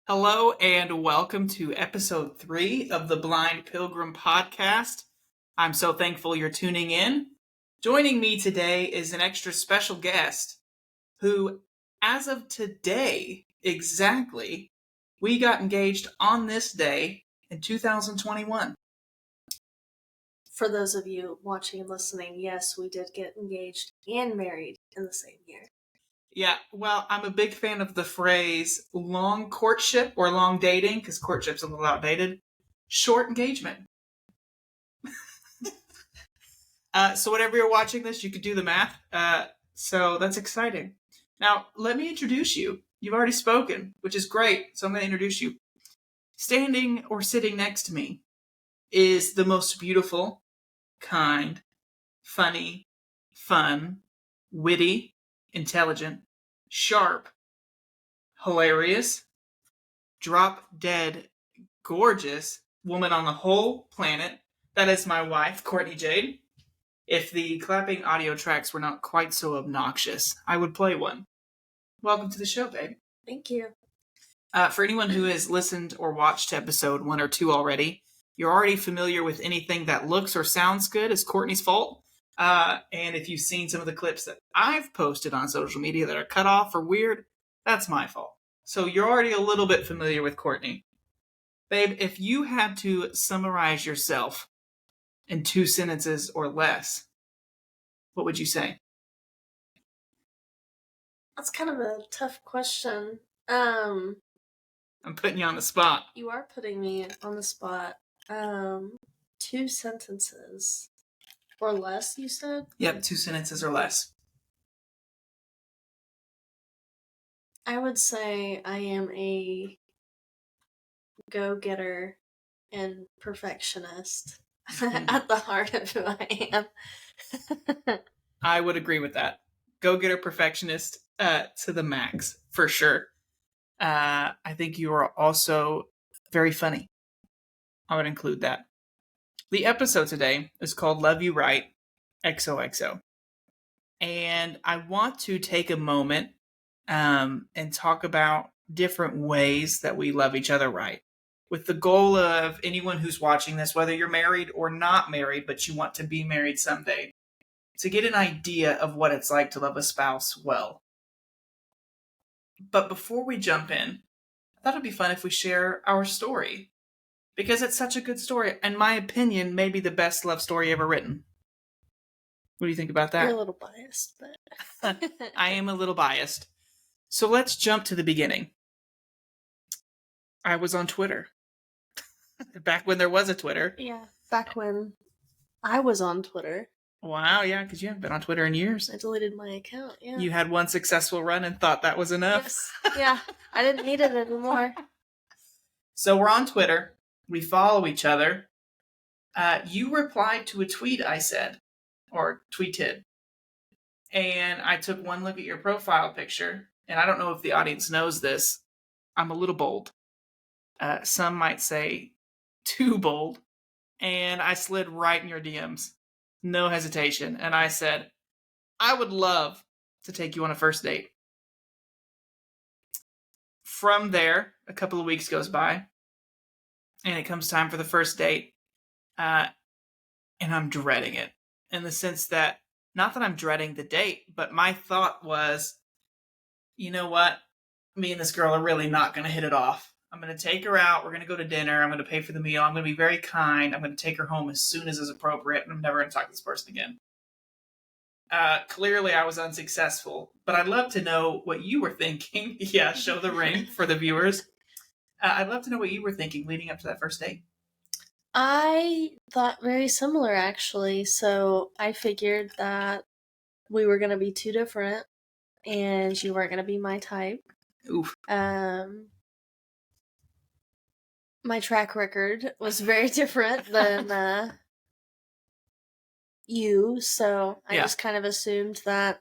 Hello and welcome to episode 3 of the Blind Pilgrim podcast. I'm so thankful you're tuning in. Joining me today is an extra special guest who, as of today, exactly, we got engaged on this day in 2021. For those of you watching and listening, yes, we did get engaged and married in the same year. Yeah, well, I'm a big fan of the phrase long courtship or long dating, because courtship's a little outdated. Short engagement. So whenever you're watching this, you could do the math. So that's exciting. Now, let me introduce you. You've already spoken, which is great. So I'm going to introduce you. Standing or sitting next to me is the most beautiful, kind, funny, fun, witty, intelligent, sharp, hilarious, drop dead, gorgeous woman on the whole planet. That is my wife, Courtney Jade. If the clapping audio tracks were not quite so obnoxious, I would play one. Welcome to the show, babe. Thank you. For anyone who has listened or watched episode 1 or 2 already, you're already familiar with anything that looks or sounds good is Courtney's fault. And if you've seen some of the clips that I've posted on social media that are cut off or weird, that's my fault. So you're already a little bit familiar with Courtney. Babe, if you had to summarize yourself in 2 sentences or less, what would you say? That's kind of a tough question. I'm putting you on the spot. You are putting me on the spot. 2 sentences or less, you said? Yep, 2 sentences or less. I would say I am a go-getter and perfectionist at the heart of who I am. I would agree with that. Go-getter perfectionist to the max, for sure. I think you are also very funny. I would include that. The episode today is called Love You Right, XOXO. And I want to take a moment and talk about different ways that we love each other right. With the goal of anyone who's watching this, whether you're married or not married, but you want to be married someday, to get an idea of what it's like to love a spouse well. But before we jump in, I thought it'd be fun if we share our story. Because it's such a good story. In my opinion, maybe the best love story ever written. What do you think about that? You're a little biased, but... I am a little biased. So let's jump to the beginning. I was on Twitter. Back when there was a Twitter. Yeah, back when I was on Twitter. Wow, yeah, because you haven't been on Twitter in years. I deleted my account, yeah. You had one successful run and thought that was enough? Yes, yeah. I didn't need it anymore. So we're on Twitter. We follow each other. You replied to a tweet I said, or tweeted. And I took one look at your profile picture, and I don't know if the audience knows this. I'm a little bold. Some might say too bold. And I slid right in your DMs. No hesitation. And I said, I would love to take you on a first date. From there, a couple of weeks goes by. And it comes time for the first date. And I'm dreading it. In the sense that, not that I'm dreading the date, but my thought was, you know what? Me and this girl are really not going to hit it off. I'm going to take her out. We're going to go to dinner. I'm going to pay for the meal. I'm going to be very kind. I'm going to take her home as soon as is appropriate. And I'm never going to talk to this person again. Clearly, I was unsuccessful. But I'd love to know what you were thinking. Yeah, show the ring for the viewers. I'd love to know what you were thinking leading up to that first date. I thought very similar, actually. So I figured that we were going to be too different. And you weren't going to be my type. Oof. My track record was very different than you, so I just kind of assumed that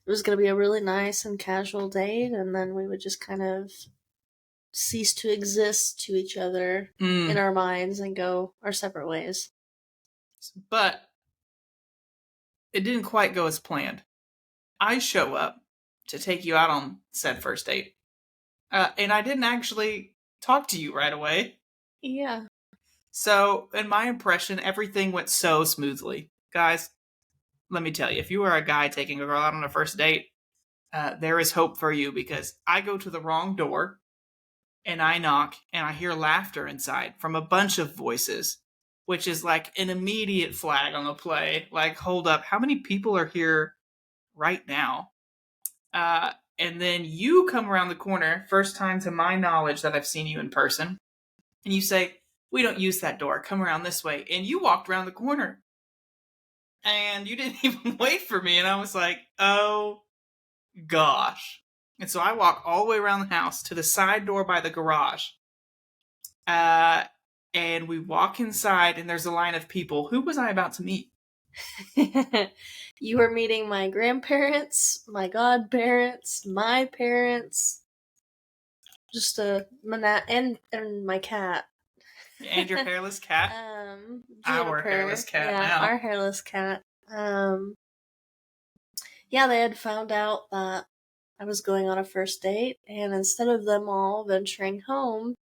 it was going to be a really nice and casual date, and then we would just kind of cease to exist to each other in our minds and go our separate ways. But it didn't quite go as planned. I show up to take you out on said first date. And I didn't actually talk to you right away. Yeah. So, in my impression, everything went so smoothly. Guys, let me tell you, if you are a guy taking a girl out on a first date, there is hope for you, because I go to the wrong door and I knock and I hear laughter inside from a bunch of voices, which is like an immediate flag on the play. Like, hold up, how many people are here right now? And then you come around the corner, first time to my knowledge that I've seen you in person, and you say, "We don't use that door, come around this way." And you walked around the corner. And you didn't even wait for me, and I was like, oh gosh. And so I walk all the way around the house to the side door by the garage. And we walk inside, and there's a line of people. Who was I about to meet? You were meeting my grandparents, my godparents, my parents, just and my cat. And your hairless cat? Our hairless cat now. Our hairless cat. Yeah, they had found out that I was going on a first date, and instead of them all venturing home,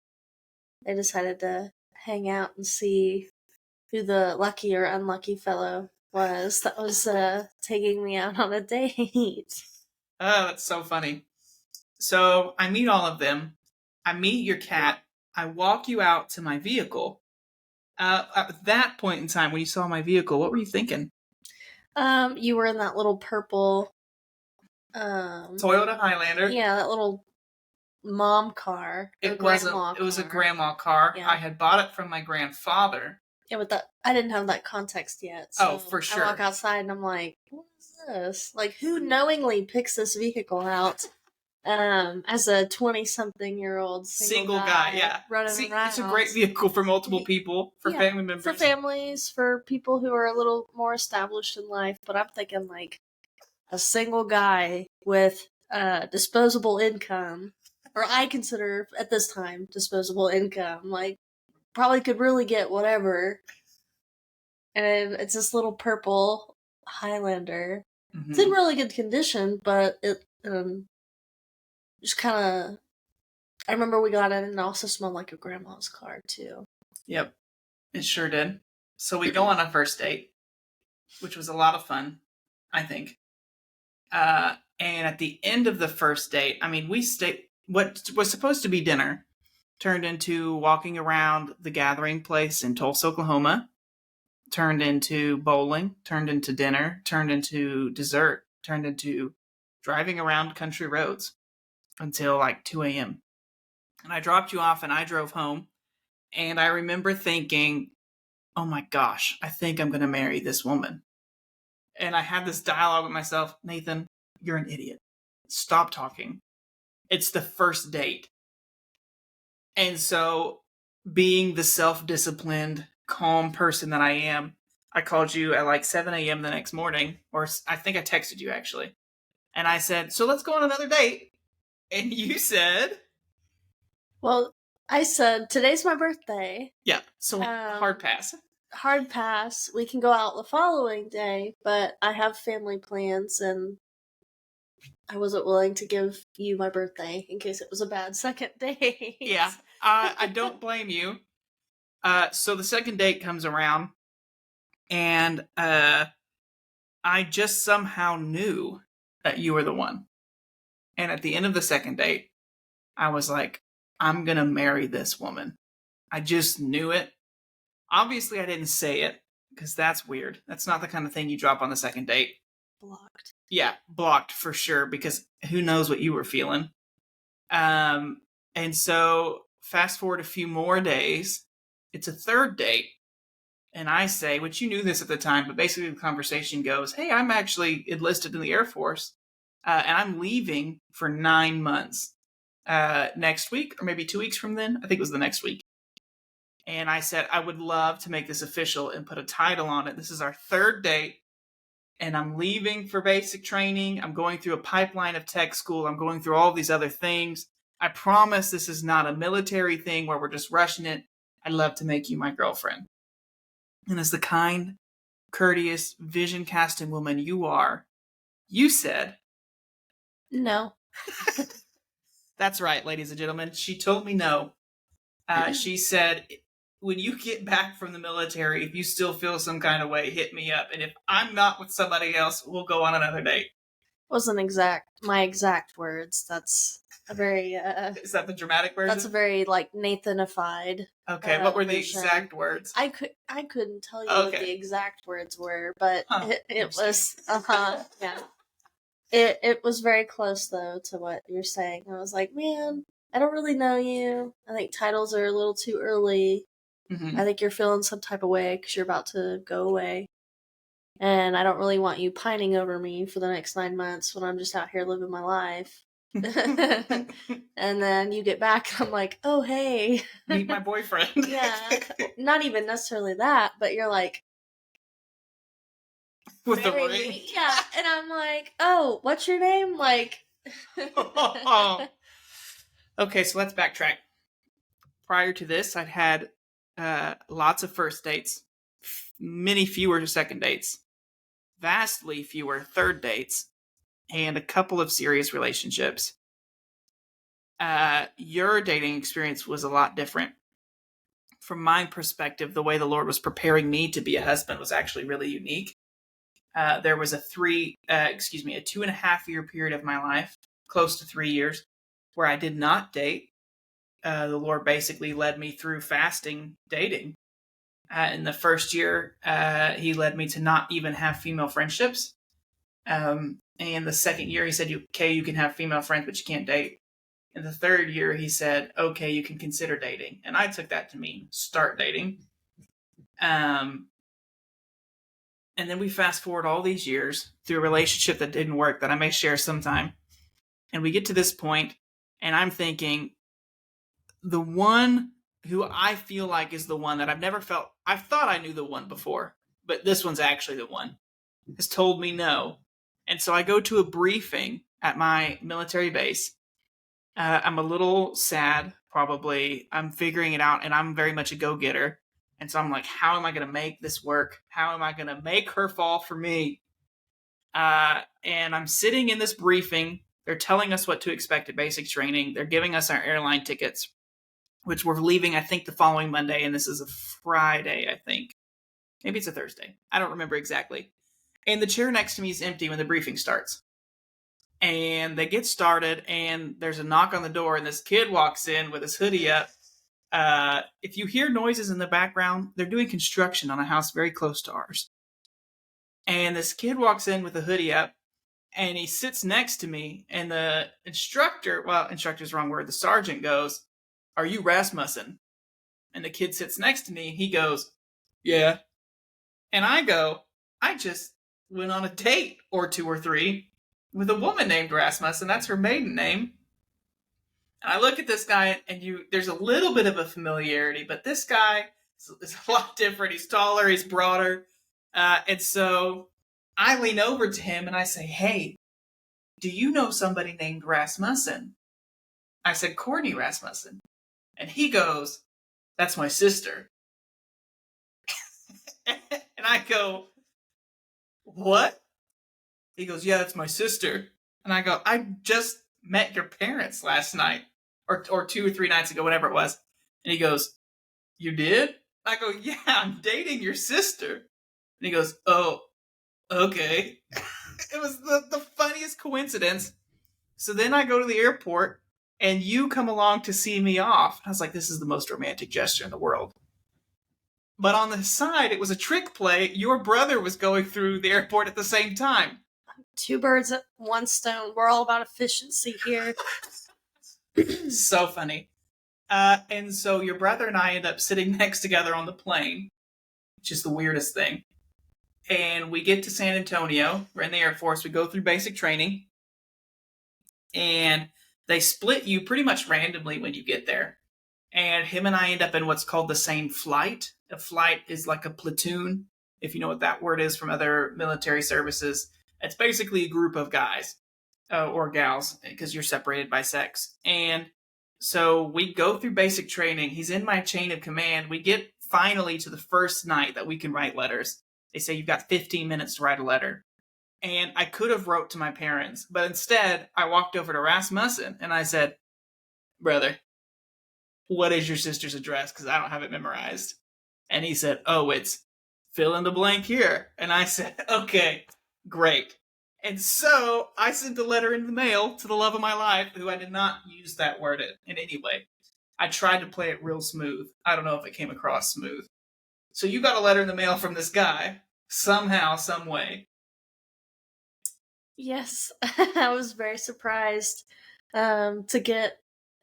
they decided to hang out and see who the lucky or unlucky fellow was that was taking me out on a date. Oh, that's so funny. So I meet all of them. I meet your cat. I walk you out to my vehicle. At that point in time, when you saw my vehicle, what were you thinking? You were in that little purple Toyota Highlander. Yeah, that little mom car. It was a grandma car. Yeah. I had bought it from my grandfather. Yeah, but I didn't have that context yet. So for sure. I walk outside and I'm like, what is this? Like, who knowingly picks this vehicle out? As a 20-something-year-old single guy, yeah, running around. It's a great vehicle for multiple people, for family members, for families, for people who are a little more established in life. But I'm thinking like a single guy with disposable income, or I consider at this time disposable income, like probably could really get whatever. And it's this little purple Highlander. Mm-hmm. It's in really good condition, but it just kind of. I remember we got in and it also smelled like a grandma's car too. Yep, it sure did. So we go on a first date, which was a lot of fun, I think. And at the end of the first date, I mean, what was supposed to be dinner turned into walking around the gathering place in Tulsa, Oklahoma, turned into bowling, turned into dinner, turned into dessert, turned into driving around country roads until like 2 a.m. And I dropped you off and I drove home. And I remember thinking, oh my gosh, I think I'm going to marry this woman. And I had this dialogue with myself, Nathan, you're an idiot. Stop talking. It's the first date. And so, being the self-disciplined, calm person that I am, I called you at like 7 a.m. the next morning, or I think I texted you actually. And I said, so let's go on another date. And you said... Well, I said, today's my birthday. Yeah, so hard pass. Hard pass. We can go out the following day, but I have family plans and I wasn't willing to give you my birthday in case it was a bad second date. Yeah, I don't blame you. So the second date comes around, and I just somehow knew that you were the one. And at the end of the second date, I was like, I'm going to marry this woman. I just knew it. Obviously, I didn't say it, because that's weird. That's not the kind of thing you drop on the second date. Blocked. Yeah, blocked for sure, because who knows what you were feeling. And so, fast forward a few more days, it's a third date, and I say, which you knew this at the time, but basically the conversation goes, hey, I'm actually enlisted in the Air Force, and I'm leaving for 9 months. Next week, or maybe 2 weeks from then. I think it was the next week. And I said, I would love to make this official and put a title on it. This is our third date, and I'm leaving for basic training. I'm going through a pipeline of tech school. I'm going through all these other things. I promise this is not a military thing where we're just rushing it. I'd love to make you my girlfriend. And as the kind, courteous, vision-casting woman you are, you said... No. That's right, ladies and gentlemen. She told me no. She said, when you get back from the military, if you still feel some kind of way, hit me up. And if I'm not with somebody else, we'll go on another date. Wasn't my exact words. That's a very Is that the dramatic version? That's a very like Nathanified. Okay, what were the exact words? I couldn't tell you what the exact words were, but it was yeah. It was very close though to what you're saying. I was like, man, I don't really know you. I think titles are a little too early. I think you're feeling some type of way because you're about to go away. And I don't really want you pining over me for the next 9 months when I'm just out here living my life. And then you get back and I'm like, oh, hey. Meet my boyfriend. Yeah. Not even necessarily that, but you're like. With the ring? Yeah. And I'm like, oh, what's your name? Like. Okay, so let's backtrack. Prior to this, I'd had lots of first dates, many fewer second dates, vastly fewer third dates, and a couple of serious relationships. Your dating experience was a lot different. From my perspective, the way the Lord was preparing me to be a husband was actually really unique. There was a 2.5 year period of my life, close to 3 years, where I did not date. The Lord basically led me through fasting dating. In the first year, he led me to not even have female friendships. And the second year, he said, you can have female friends, but you can't date. In the third year, he said, okay, you can consider dating. And I took that to mean start dating. And then we fast forward all these years through a relationship that didn't work that I may share sometime. And we get to this point, and I'm thinking, the one who I feel like is the one that I've thought I knew the one before, but this one's actually the one, has told me no. And so I go to a briefing at my military base. I'm a little sad, probably. I'm figuring it out, and I'm very much a go-getter. And so I'm like, how am I going to make this work? How am I going to make her fall for me? And I'm sitting in this briefing. They're telling us what to expect at basic training. They're giving us our airline tickets, which we're leaving, I think, the following Monday. And this is a Friday, I think. Maybe it's a Thursday. I don't remember exactly. And the chair next to me is empty when the briefing starts. And they get started, and there's a knock on the door, and this kid walks in with his hoodie up. If you hear noises in the background, they're doing construction on a house very close to ours. And this kid walks in with a hoodie up, and he sits next to me, and the instructor's the wrong word, the sergeant goes, "Are you Rasmussen?" And the kid sits next to me, and he goes, "Yeah." And I go, "I just went on a date or 2 or 3 with a woman named Rasmussen. That's her maiden name." And I look at this guy, and there's a little bit of a familiarity, but this guy is a lot different. He's taller, he's broader. And so I lean over to him and I say, "Hey, do you know somebody named Rasmussen?" I said, "Courtney Rasmussen." And he goes, "That's my sister." And I go, "What?" He goes, "Yeah, that's my sister." And I go, "I just met your parents last night or 2 or 3 nights ago, whatever it was." And he goes, "You did?" I go, "Yeah, I'm dating your sister." And he goes, "Oh, okay." It was the funniest coincidence. So then I go to the airport, and you come along to see me off. I was like, this is the most romantic gesture in the world. But on the side, it was a trick play. Your brother was going through the airport at the same time. 2 birds at 1 stone. We're all about efficiency here. So funny. And so your brother and I end up sitting next together on the plane, which is the weirdest thing. And we get to San Antonio. We're in the Air Force. We go through basic training. And they split you pretty much randomly when you get there. And him and I end up in what's called the same flight. A flight is like a platoon, if you know what that word is from other military services. It's basically a group of guys or gals because you're separated by sex. And so we go through basic training. He's in my chain of command. We get finally to the first night that we can write letters. They say you've got 15 minutes to write a letter. And I could have wrote to my parents, but instead I walked over to Rasmussen and I said, brother, what is your sister's address? Because I don't have it memorized. And he said, oh, it's fill in the blank here. And I said, okay, great. And so I sent a letter in the mail to the love of my life, who I did not use that word in any way. I tried to play it real smooth. I don't know if it came across smooth. So you got a letter in the mail from this guy, somehow, some way. Yes, I was very surprised to get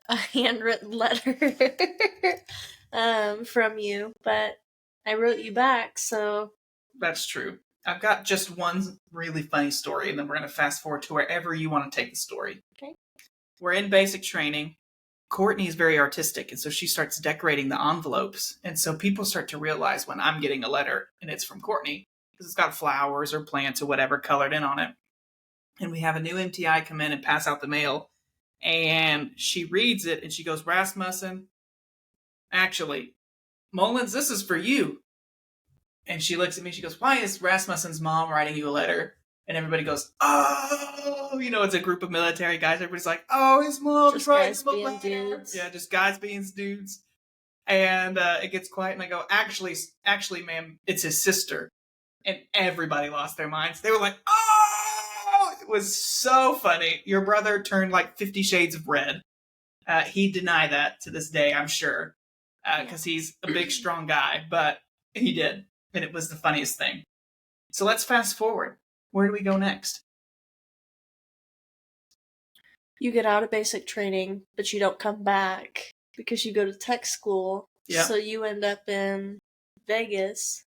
a handwritten letter from you, but I wrote you back, so... That's true. I've got just one really funny story, and then we're going to fast forward to wherever you want to take the story. Okay. We're in basic training. Courtney is very artistic, and so she starts decorating the envelopes. And so people start to realize when I'm getting a letter, and it's from Courtney, because it's got flowers or plants or whatever colored in on it. And we have a new MTI come in and pass out the mail, and she reads it, and she goes, Rasmussen, actually, Mullins, this is for you. And she looks at me, she goes, why is Rasmussen's mom writing you a letter? And everybody goes, oh, it's a group of military guys. Everybody's like, oh, his mom's writing him a letter. Dudes. Yeah, just guys being dudes. And it gets quiet, and I go, actually, ma'am, it's his sister. And everybody lost their minds. They were like, oh! It was so funny. Your brother turned like 50 shades of red. He'd deny that to this day, I'm sure, because he's a big, strong guy. But he did. And it was the funniest thing. So let's fast forward. Where do we go next? You get out of basic training, but you don't come back because you go to tech school. Yeah. So you end up in Vegas.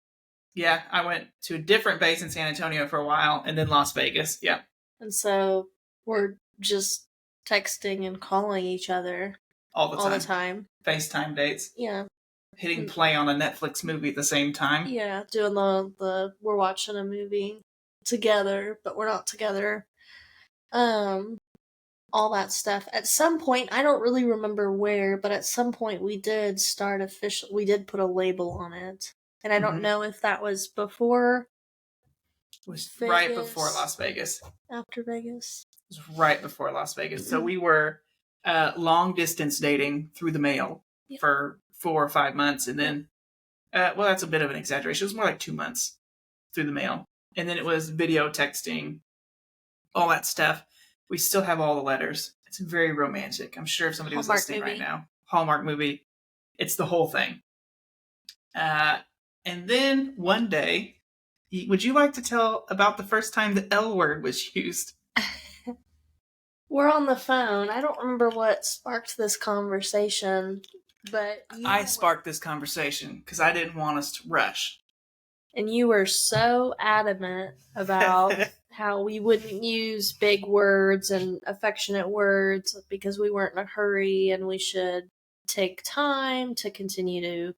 Yeah, I went to a different base in San Antonio for a while, and then Las Vegas. Yeah. And so we're just texting and calling each other all the time. FaceTime dates. Yeah. Hitting play on a Netflix movie at the same time. Yeah, doing the we're watching a movie together, but we're not together. All that stuff. At some point, I don't really remember where, but at some point we did we did put a label on it. And I don't know if that was before. It was Vegas, right before Las Vegas. After Vegas? It was right before Las Vegas. So we were long distance dating through the mail for 4 or 5 months. And then, well, that's a bit of an exaggeration. It was more like 2 months through the mail. And then it was video texting, all that stuff. We still have all the letters. It's very romantic. I'm sure if somebody was listening right now. Hallmark movie. It's the whole thing. And then one day, would you like to tell about the first time the L word was used? We're on the phone. I don't remember what sparked this conversation, but... I sparked this conversation because I didn't want us to rush. And you were so adamant about how we wouldn't use big words and affectionate words because we weren't in a hurry and we should take time to continue to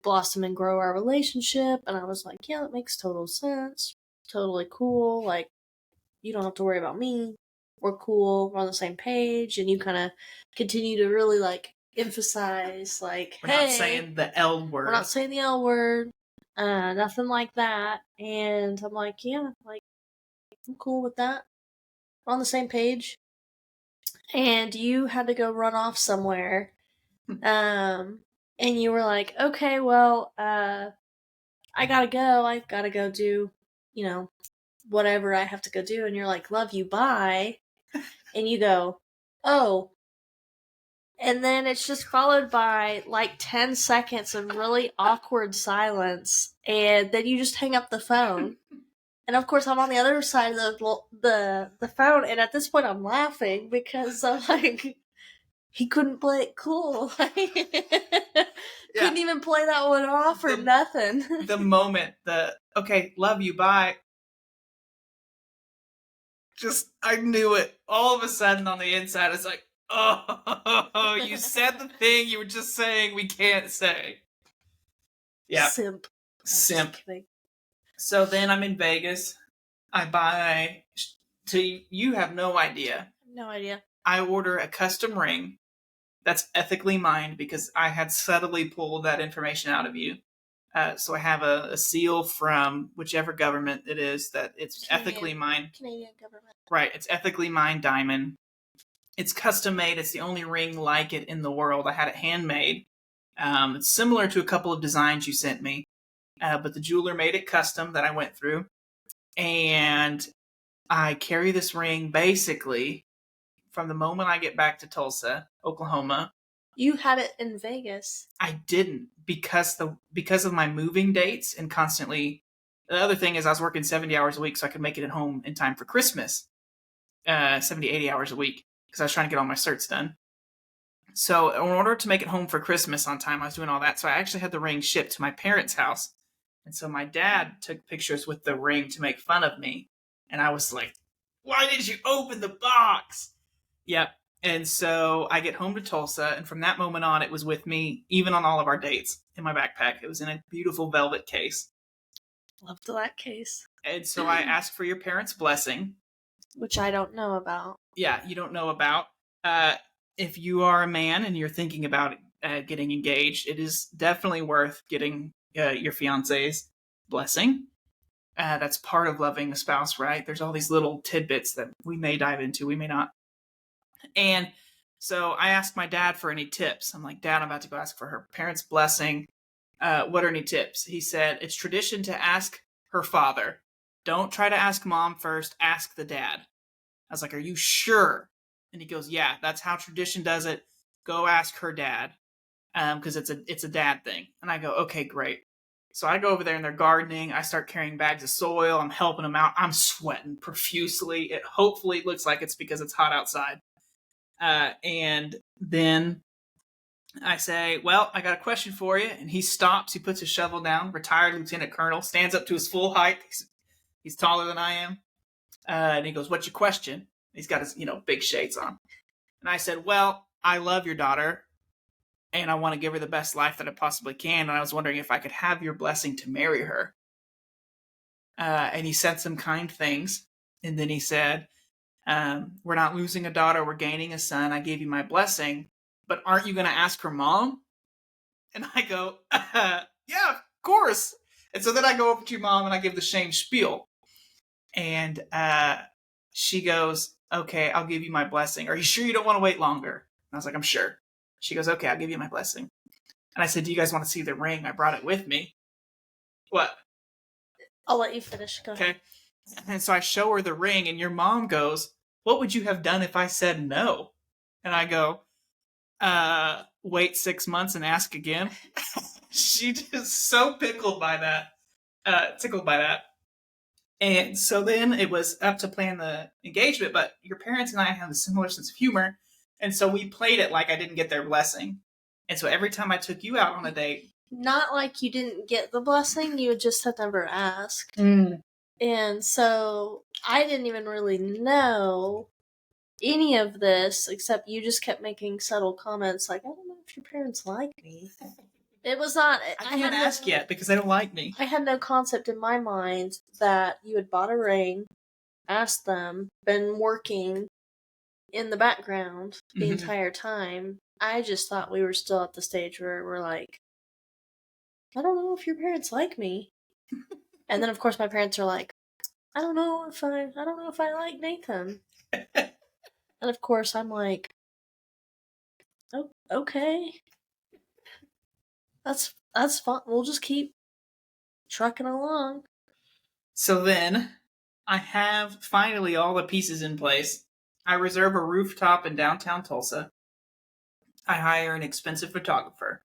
blossom and grow our relationship. And I was like, yeah, that makes total sense. Totally cool. You don't have to worry about me. We're cool. We're on the same page. And you kind of continue to really emphasize we're not saying the L word. We're not saying the L word. Nothing like that. And I'm like, yeah, I'm cool with that. We're on the same page. And you had to go run off somewhere. And you were like, okay, well, I gotta go. I've gotta go do, whatever I have to go do. And you're like, love you, bye. And you go, oh. And then it's just followed by 10 seconds of really awkward silence. And then you just hang up the phone. And of course I'm on the other side of the phone. And at this point I'm laughing because I'm like, he couldn't play it cool. Couldn't even play that one off or nothing. The moment, okay, love you, bye. I knew it. All of a sudden on the inside, it's like, oh, you said the thing you were just saying we can't say. Yeah. Simp. So then I'm in Vegas. I buy, you have no idea. No idea. I order a custom ring that's ethically mined because I had subtly pulled that information out of you. So I have a seal from whichever government it is that it's ethically mined. Canadian government. Right. It's ethically mined diamond. It's custom made. It's the only ring like it in the world. I had it handmade. It's similar to a couple of designs you sent me, but the jeweler made it custom that I went through. And I carry this ring basically from the moment I get back to Tulsa, Oklahoma. You had it in Vegas. I didn't because of my moving dates and constantly. The other thing is I was working 70 hours a week so I could make it at home in time for Christmas. 70, 80 hours a week because I was trying to get all my certs done. So in order to make it home for Christmas on time, I was doing all that. So I actually had the ring shipped to my parents' house. And so my dad took pictures with the ring to make fun of me. And I was like, why did you open the box? Yep. And so I get home to Tulsa. And from that moment on, it was with me, even on all of our dates, in my backpack. It was in a beautiful velvet case. Loved that case. And so I asked for your parents' blessing. Which I don't know about. Yeah, you don't know about. If you are a man and you're thinking about getting engaged, it is definitely worth getting your fiance's blessing. That's part of loving a spouse, right? There's all these little tidbits that we may dive into, we may not. And so I asked my dad for any tips. I'm like, Dad, I'm about to go ask for her parents' blessing. What are any tips? He said, it's tradition to ask her father. Don't try to ask mom first, ask the dad. I was like, are you sure? And he goes, yeah, that's how tradition does it. Go ask her dad. Because it's a dad thing. And I go, okay, great. So I go over there and they're gardening. I start carrying bags of soil. I'm helping them out. I'm sweating profusely. It hopefully looks like it's because it's hot outside. And then I say, well, I got a question for you. And he stops. He puts his shovel down. Retired lieutenant colonel. Stands up to his full height. He's taller than I am. And he goes, what's your question? He's got his, big shades on. And I said, well, I love your daughter. And I want to give her the best life that I possibly can. And I was wondering if I could have your blessing to marry her. And he said some kind things. And then he said, we're not losing a daughter. We're gaining a son. I gave you my blessing. But aren't you going to ask her mom? And I go, yeah, of course. And so then I go over to your mom and I give the same spiel. And she goes, okay, I'll give you my blessing. Are you sure you don't want to wait longer? And I was like, I'm sure. She goes, okay, I'll give you my blessing. And I said, do you guys want to see the ring? I brought it with me. What? I'll let you finish. Go ahead. Okay. And so I show her the ring, and your mom goes, what would you have done if I said no? And I go, wait 6 months and ask again. She just so tickled by that. And so then it was up to plan the engagement, but your parents and I have a similar sense of humor. And so we played it like I didn't get their blessing. And so every time I took you out on a date. Not like you didn't get the blessing, you just had never asked. And so I didn't even really know any of this, except you just kept making subtle comments like, I don't know if your parents like me. It was not. I can't ask yet because they don't like me. I had no concept in my mind that you had bought a ring, asked them, been working in the background the entire time. I just thought we were still at the stage where we're like, I don't know if your parents like me. And then of course my parents are like, I don't know if I like Nathan. And of course I'm like, oh, okay. That's fine. We'll just keep trucking along. So then I have finally all the pieces in place. I reserve a rooftop in downtown Tulsa. I hire an expensive photographer.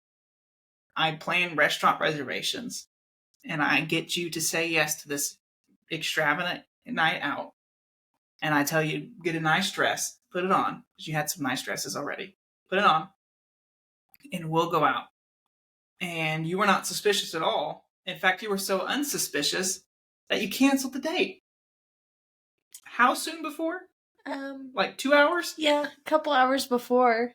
I plan restaurant reservations. And I get you to say yes to this extravagant night out. And I tell you, get a nice dress, put it on, because you had some nice dresses already. Put it on, and we'll go out. And you were not suspicious at all. In fact, you were so unsuspicious that you canceled the date. How soon before? Like 2 hours? Yeah, a couple hours before.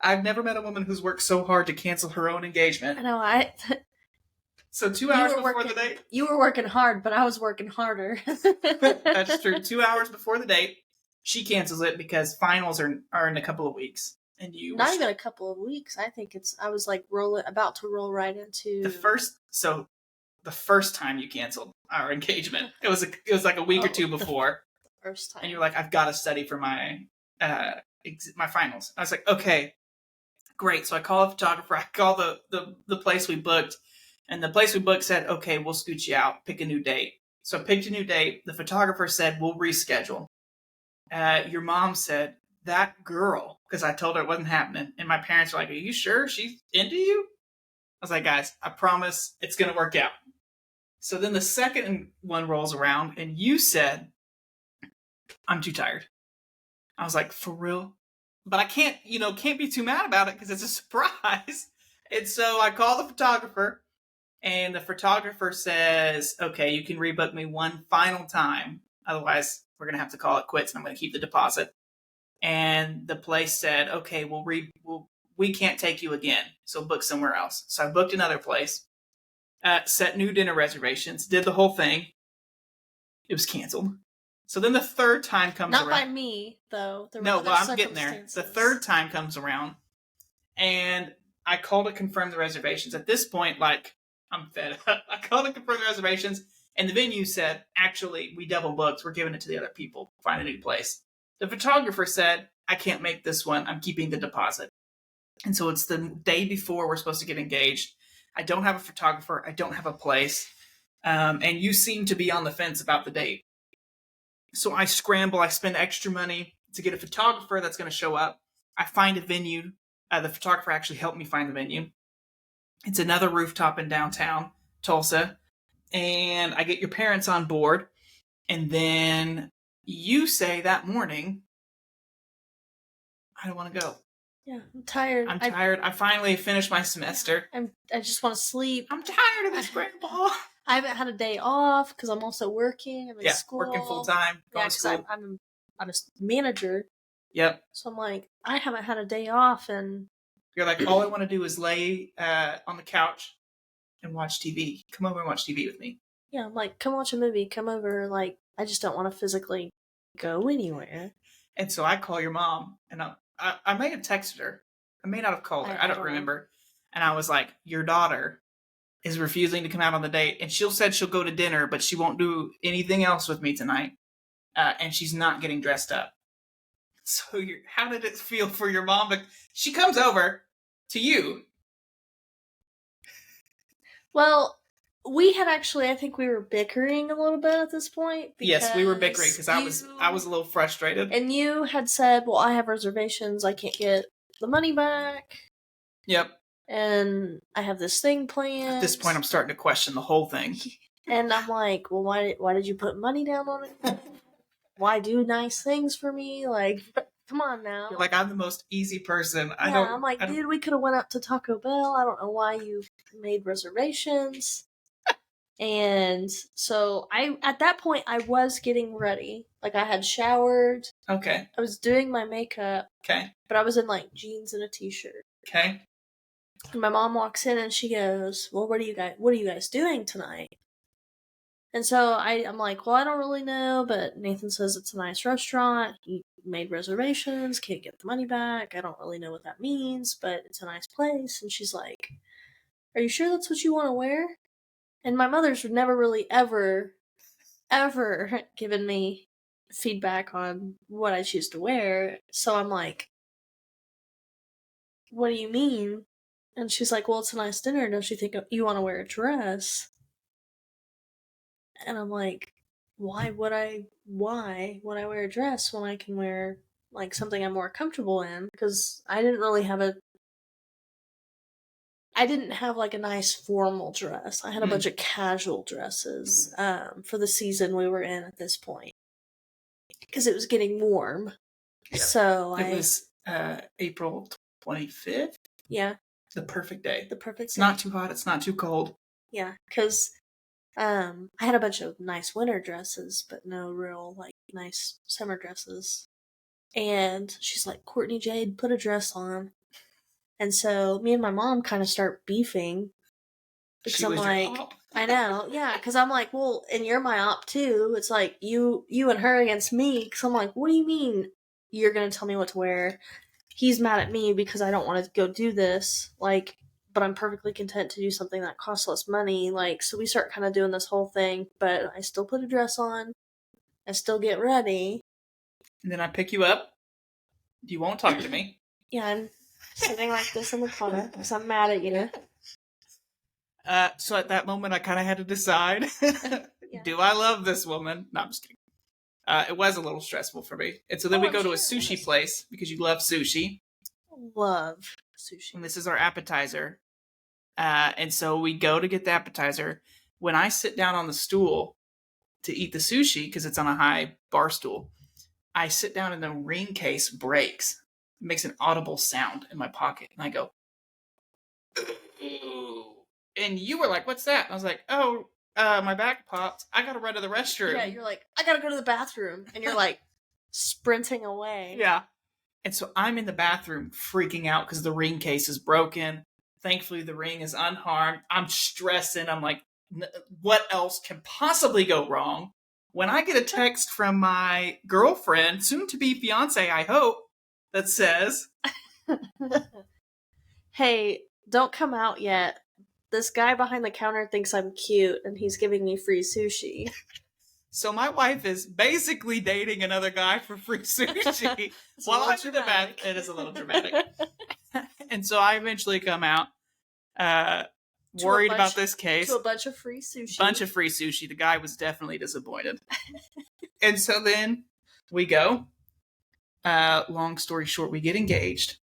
I've never met a woman who's worked so hard to cancel her own engagement. I know, So 2 hours before the date? You were working hard, but I was working harder. That's true. 2 hours before the date, she cancels it because finals are in a couple of weeks. And you Not even a couple of weeks. I think I was like about to roll right into the first time you canceled our engagement. It was like a week or two before. first time. And you're like, I've got to study for my finals. I was like, okay, great. So I call a photographer. I call the place we booked. And the place we booked said, okay, we'll scoot you out. Pick a new date. So I picked a new date. The photographer said, we'll reschedule. Your mom said, that girl, because I told her it wasn't happening. And my parents were like, are you sure she's into you? I was like, guys, I promise it's going to work out. So then the second one rolls around and you said, I'm too tired. I was like, for real? But I can't be too mad about it because it's a surprise. And so I call the photographer and the photographer says, okay, you can rebook me one final time. Otherwise, we're going to have to call it quits and I'm going to keep the deposit. And the place said, okay, we can't take you again. So book somewhere else. So I booked another place, set new dinner reservations, did the whole thing. It was canceled. So then the third time comes around. Not by me, though. I'm getting there. The third time comes around, and I call to confirm the reservations. At this point, like, I'm fed up. I called to confirm the reservations, and the venue said, actually, we double booked. We're giving it to the other people. Find a new place. The photographer said, I can't make this one. I'm keeping the deposit. And so it's the day before we're supposed to get engaged. I don't have a photographer. I don't have a place. And you seem to be on the fence about the date. So I scramble. I spend extra money to get a photographer that's going to show up. I find a venue. The photographer actually helped me find the venue. It's another rooftop in downtown Tulsa. And I get your parents on board. And then you say that morning, I don't want to go. Yeah, I'm tired. I'm tired. I finally finished my semester. I just want to sleep. I'm tired of this, Grandpa. I haven't had a day off because I'm also working. I'm in school. Working full time. Yeah, because I'm a manager. Yep. So I'm like, I haven't had a day off, and you're like, all I want to do is lay on the couch and watch TV. Come over and watch TV with me. Yeah, I'm like, come watch a movie. Come over. Like, I just don't want to physically go anywhere. And so I call your mom, and I may have texted her. I may not have called her. I don't remember. And I was like, your daughter is refusing to come out on the date. And she'll go to dinner, but she won't do anything else with me tonight. And she's not getting dressed up. So how did it feel for your mom? She comes over to you. Well, we had actually, I think we were bickering a little bit at this point. Yes, we were bickering because I was a little frustrated. And you had said, well, I have reservations. I can't get the money back. Yep. And I have this thing planned. At this point, I'm starting to question the whole thing. And I'm like, well, why did you put money down on it? Why do nice things for me? Like, come on now. You're like, I'm the most easy person. I'm like, dude, we could have went up to Taco Bell. I don't know why you made reservations. And so at that point, I was getting ready. Like, I had showered. Okay. I was doing my makeup. Okay. But I was in, like, jeans and a t-shirt. Okay. And my mom walks in and she goes, well, what are you guys doing tonight? And so I'm like, well, I don't really know, but Nathan says it's a nice restaurant. He made reservations, can't get the money back. I don't really know what that means, but it's a nice place. And she's like, are you sure that's what you want to wear? And my mother's never really ever given me feedback on what I choose to wear. So I'm like, what do you mean? And she's like, well, it's a nice dinner. Don't you think you want to wear a dress? And I'm like, why would I wear a dress when I can wear, like, something I'm more comfortable in? Because I didn't have, like, a nice formal dress. I had a bunch of casual dresses for the season we were in at this point. Because it was getting warm. Yeah. So it was April 25th? Yeah. The perfect day. It's not too hot, it's not too cold. Yeah, because I had a bunch of nice winter dresses, but no real, like, nice summer dresses. And she's like, Courtney, Jade, put a dress on. And so me and my mom kind of start beefing. Because I'm like, I know, yeah, because I'm like, well, and you're my op too. It's like, you and her against me. Because I'm like, what do you mean you're going to tell me what to wear? He's mad at me because I don't want to go do this. Like, but I'm perfectly content to do something that costs less money. Like, so we start kind of doing this whole thing, but I still put a dress on. I still get ready. And then I pick you up. You won't talk to me. Yeah, I'm sitting like this in the corner because I'm mad at you. So at that moment, I kind of had to decide, do I love this woman? No, I'm just kidding. It was a little stressful for me. And so then we go to a sushi place because you love sushi. Love sushi. And this is our appetizer. And so we go to get the appetizer. When I sit down on the stool to eat the sushi, because it's on a high bar stool, I sit down and the ring case breaks. It makes an audible sound in my pocket. And I go, ooh. And you were like, what's that? And I was like, oh, my back popped. I got to run to the restroom. Yeah, you're like, I got to go to the bathroom. And you're like sprinting away. Yeah. And so I'm in the bathroom freaking out because the ring case is broken. Thankfully, the ring is unharmed. I'm stressing. I'm like, what else can possibly go wrong? When I get a text from my girlfriend, soon to be fiance, I hope, that says, hey, don't come out yet. This guy behind the counter thinks I'm cute and he's giving me free sushi. So my wife is basically dating another guy for free sushi while I'm in the bath. It is a little dramatic. And so I eventually come out, worried about this case. To a bunch of free sushi. Bunch of free sushi. The guy was definitely disappointed. And so then we go. Long story short, we get engaged.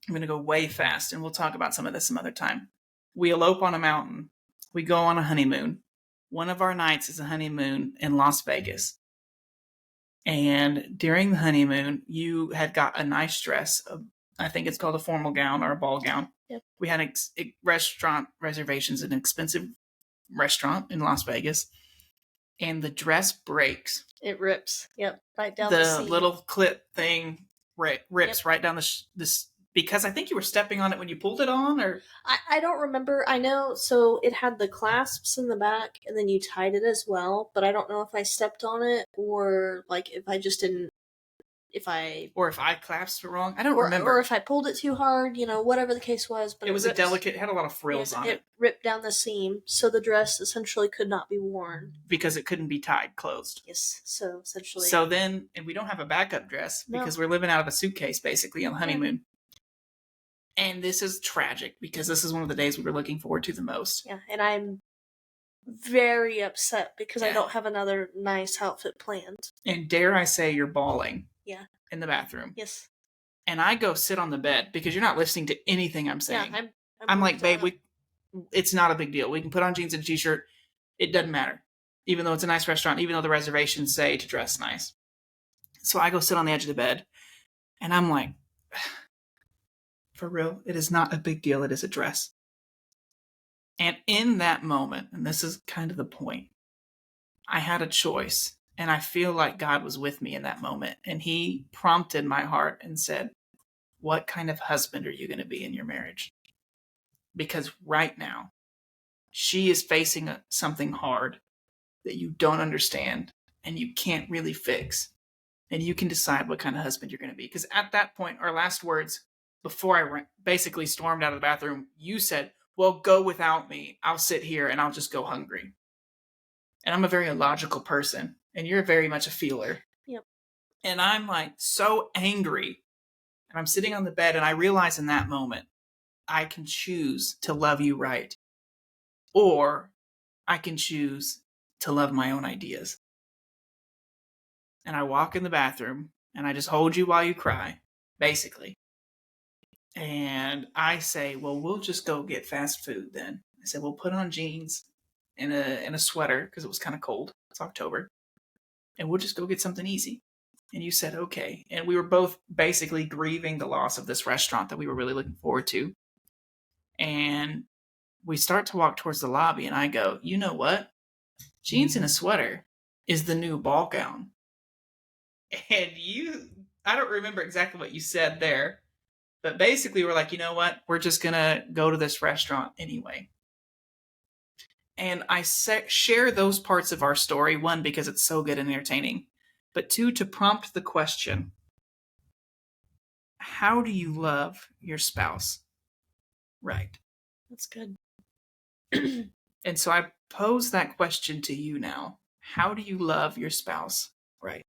I'm going to go way fast, and we'll talk about some of this some other time. We elope on a mountain. We go on a honeymoon. One of our nights is a honeymoon in Las Vegas. And during the honeymoon, you had got a nice dress. I think it's called a formal gown or a ball gown. Yep. We had restaurant reservations at an expensive restaurant in Las Vegas. And the dress breaks. It rips. Yep. Right down the seam. The little clip thing rips right down this. Because I think you were stepping on it when you pulled it on, or? I don't remember. I know, so it had the clasps in the back, and then you tied it as well, but I don't know if I stepped on it, or, like, if I just didn't, Or if I clasped it wrong. I don't remember. Or if I pulled it too hard, whatever the case was. But it was a delicate, it had a lot of frills on it. It ripped down the seam, so the dress essentially could not be worn. Because it couldn't be tied closed. Yes, so essentially. So then, and we don't have a backup dress, because we're living out of a suitcase, basically, on the honeymoon. And this is tragic because this is one of the days we were looking forward to the most. Yeah, and I'm very upset because I don't have another nice outfit planned. And dare I say you're bawling. Yeah. In the bathroom. Yes. And I go sit on the bed because you're not listening to anything I'm saying. Yeah, I'm like, babe, it's not a big deal. We can put on jeans and a t-shirt. It doesn't matter. Even though it's a nice restaurant, even though the reservations say to dress nice. So I go sit on the edge of the bed and I'm like, for real, it is not a big deal. It is a dress. And in that moment, and this is kind of the point, I had a choice. And I feel like God was with me in that moment. And he prompted my heart and said, what kind of husband are you going to be in your marriage? Because right now, she is facing something hard that you don't understand and you can't really fix. And you can decide what kind of husband you're going to be. Because at that point, our last words, before I basically stormed out of the bathroom, you said, well, go without me. I'll sit here and I'll just go hungry. And I'm a very illogical person. And you're very much a feeler. Yep. And I'm like so angry. And I'm sitting on the bed and I realize in that moment, I can choose to love you right. Or I can choose to love my own ideas. And I walk in the bathroom and I just hold you while you cry, basically. And I say, well, we'll just go get fast food then. I said, we'll put on jeans and a sweater because it was kind of cold. It's October. And we'll just go get something easy. And you said, okay. And we were both basically grieving the loss of this restaurant that we were really looking forward to. And we start to walk towards the lobby and I go, you know what? Jeans and a sweater is the new ball gown. And I don't remember exactly what you said there. But basically, we're like, you know what? We're just going to go to this restaurant anyway. And I share those parts of our story, one, because it's so good and entertaining, but two, to prompt the question, how do you love your spouse? Right. That's good. And so I pose that question to you now. How do you love your spouse? Right.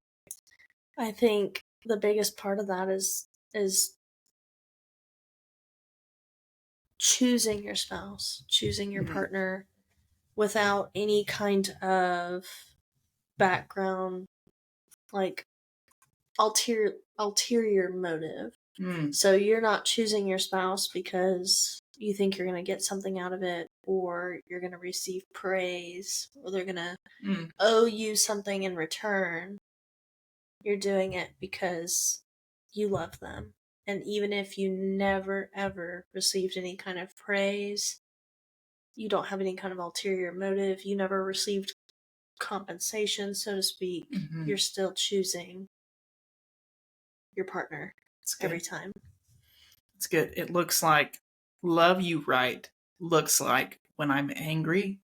I think the biggest part of that is choosing your spouse, choosing your partner without any kind of background, like ulterior motive. So you're not choosing your spouse because you think you're going to get something out of it, or you're going to receive praise, or they're going to owe you something in return. You're doing it because you love them. And even if you never, ever received any kind of praise, you don't have any kind of ulterior motive, you never received compensation, so to speak, you're still choosing your partner every time. It's good. It looks like love you right looks like when I'm angry,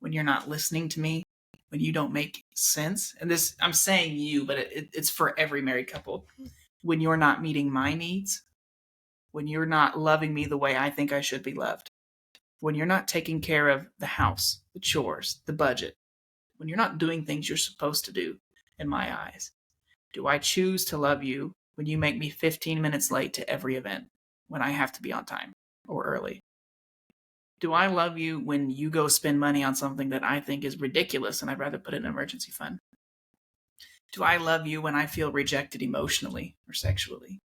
when you're not listening to me, when you don't make sense. And this, I'm saying you, but it's for every married couple. When you're not meeting my needs, when you're not loving me the way I think I should be loved, when you're not taking care of the house, the chores, the budget, when you're not doing things you're supposed to do, in my eyes, do I choose to love you when you make me 15 minutes late to every event when I have to be on time or early? Do I love you when you go spend money on something that I think is ridiculous and I'd rather put in an emergency fund? Do I love you when I feel rejected emotionally or sexually?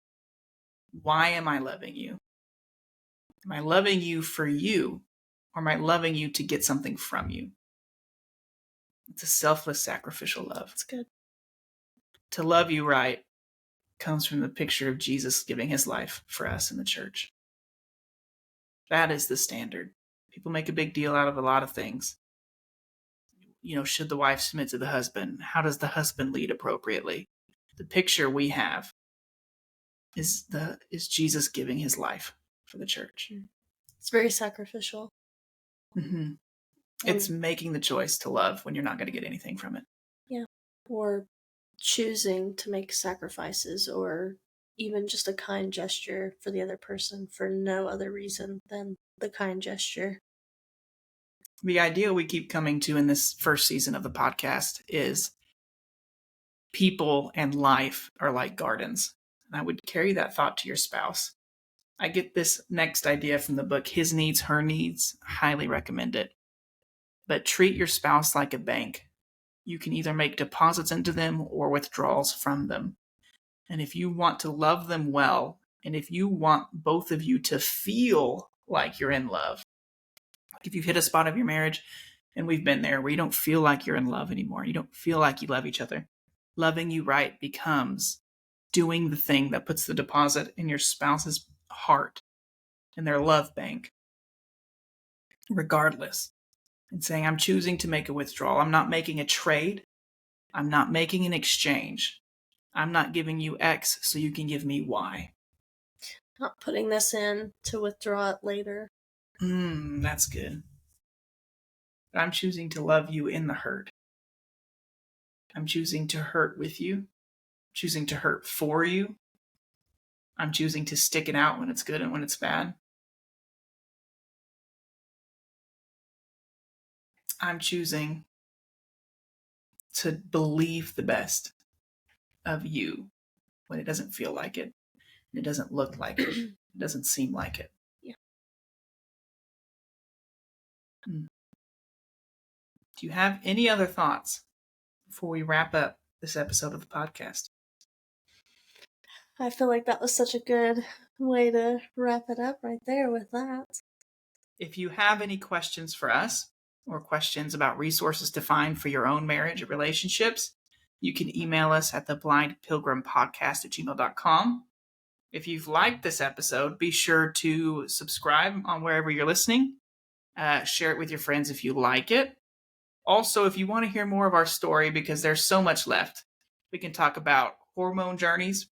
Why am I loving you? Am I loving you for you, or am I loving you to get something from you? It's a selfless, sacrificial love. It's good. To love you right comes from the picture of Jesus giving his life for us in the church. That is the standard. People make a big deal out of a lot of things. Should the wife submit to the husband? How does the husband lead appropriately? The picture we have is Jesus giving his life for the church. It's very sacrificial. It's making the choice to love when you're not going to get anything from it. Yeah. Or choosing to make sacrifices, or even just a kind gesture for the other person for no other reason than the kind gesture. The idea we keep coming to in this first season of the podcast is people and life are like gardens. And I would carry that thought to your spouse. I get this next idea from the book, His Needs, Her Needs. Highly recommend it. But treat your spouse like a bank. You can either make deposits into them or withdrawals from them. And if you want to love them well, and if you want both of you to feel like you're in love, like if you've hit a spot of your marriage, and we've been there, where you don't feel like you're in love anymore, you don't feel like you love each other, loving you right becomes doing the thing that puts the deposit in your spouse's heart, in their love bank, regardless. And saying, I'm choosing to make a withdrawal. I'm not making a trade. I'm not making an exchange. I'm not giving you X so you can give me Y. Not putting this in to withdraw it later. That's good. I'm choosing to love you in the hurt. I'm choosing to hurt with you. Choosing to hurt for you. I'm choosing to stick it out when it's good and when it's bad. I'm choosing to believe the best of you when it doesn't feel like it, and it doesn't look like it, it doesn't seem like it. Yeah. Do you have any other thoughts before we wrap up this episode of the podcast? I feel like that was such a good way to wrap it up right there with that. If you have any questions for us, or questions about resources to find for your own marriage or relationships, you can email us at theblindpilgrimpodcast@gmail.com. If you've liked this episode, be sure to subscribe on wherever you're listening. Share it with your friends if you like it. Also, if you want to hear more of our story, because there's so much left, we can talk about hormone journeys.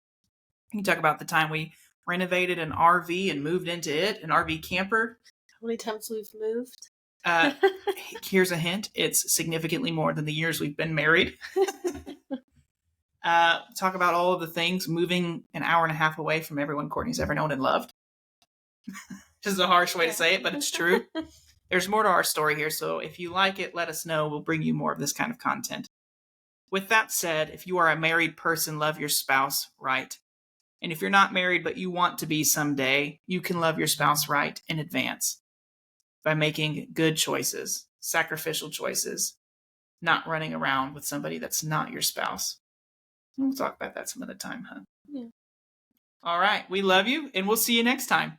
We can talk about the time we renovated an RV and moved into it, an RV camper. How many times we've moved? Here's a hint. It's significantly more than the years we've been married. Talk about all of the things, moving an hour and a half away from everyone Courtney's ever known and loved. This is a harsh way to say it, but it's true. there's more to our story here. So if you like it, let us know. We'll bring you more of this kind of content. With that said, if you are a married person, love your spouse right. And if you're not married, but you want to be someday, you can love your spouse right in advance by making good choices, sacrificial choices, not running around with somebody that's not your spouse. We'll talk about that some other time, huh? Yeah. All right. We love you, and we'll see you next time.